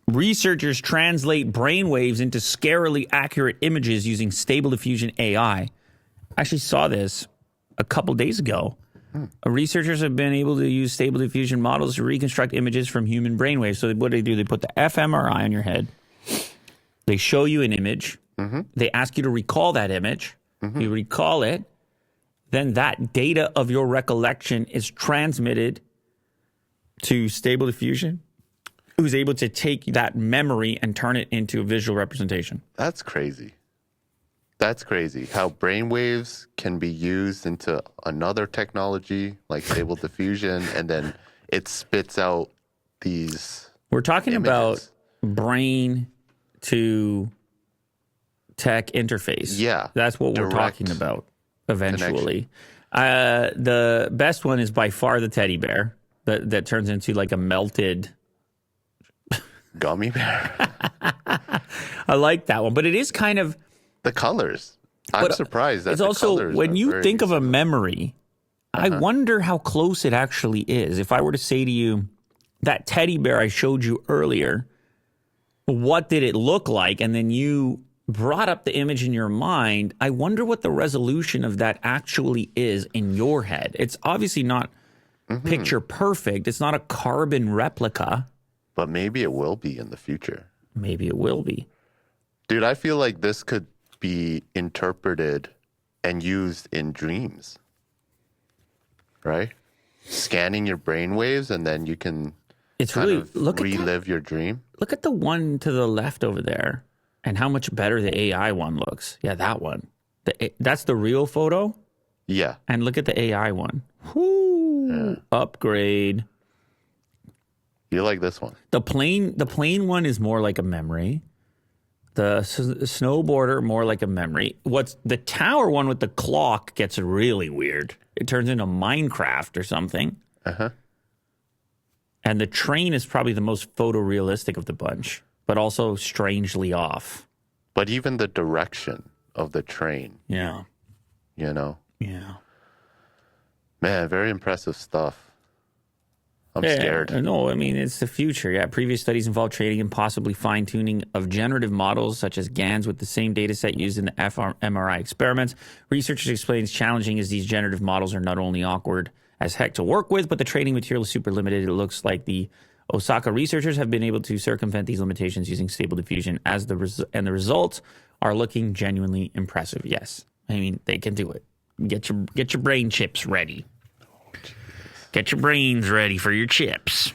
Researchers translate brainwaves into scarily accurate images using Stable Diffusion AI. I actually saw this a couple days ago. Researchers have been able to use Stable Diffusion models to reconstruct images from human brainwaves. So what do? They put the fMRI on your head. They show you an image. They ask you to recall that image. You recall it. Then that data of your recollection is transmitted to Stable Diffusion, who's able to take that memory and turn it into a visual representation. That's crazy. That's crazy. How brainwaves can be used into another technology like Stable Diffusion, and then it spits out these. We're talking images. about brain to tech interface. Yeah. That's what we're talking about eventually. The best one is by far the teddy bear that turns into like a melted gummy bear. I like that one, but it is kind of the colors. I'm surprised that it's also when you think of a memory, I wonder how close it actually is. If I were to say to you, that teddy bear I showed you earlier, what did it look like? And then you brought up the image in your mind. I wonder what the resolution of that actually is in your head. It's obviously not picture perfect. It's not a carbon replica. But maybe it will be in the future. Maybe it will be. Dude, I feel like this could be interpreted and used in dreams. Right? Scanning your brainwaves, and then you can relive your dream. Look at the one to the left over there and how much better the AI one looks. Yeah, that one. That's the real photo? Yeah. And look at the AI one. Whoo! Yeah. Upgrade. You like this one? The plane one is more like a memory. The snowboarder, more like a memory. What's the tower one with the clock gets really weird. It turns into Minecraft or something. And the train is probably the most photorealistic of the bunch, but also strangely off. But even the direction of the train. Yeah. You know? Yeah. Man, very impressive stuff. I'm scared. No, I mean, it's the future. Yeah, previous studies involved training and possibly fine-tuning of generative models such as GANs with the same data set used in the fMRI experiments. Researchers explain it's challenging as these generative models are not only awkward as heck to work with, but the training material is super limited. It looks like the Osaka researchers have been able to circumvent these limitations using Stable Diffusion, and the results are looking genuinely impressive. Yes, I mean, they can do it. Get your brain chips ready. Get your brains ready for your chips.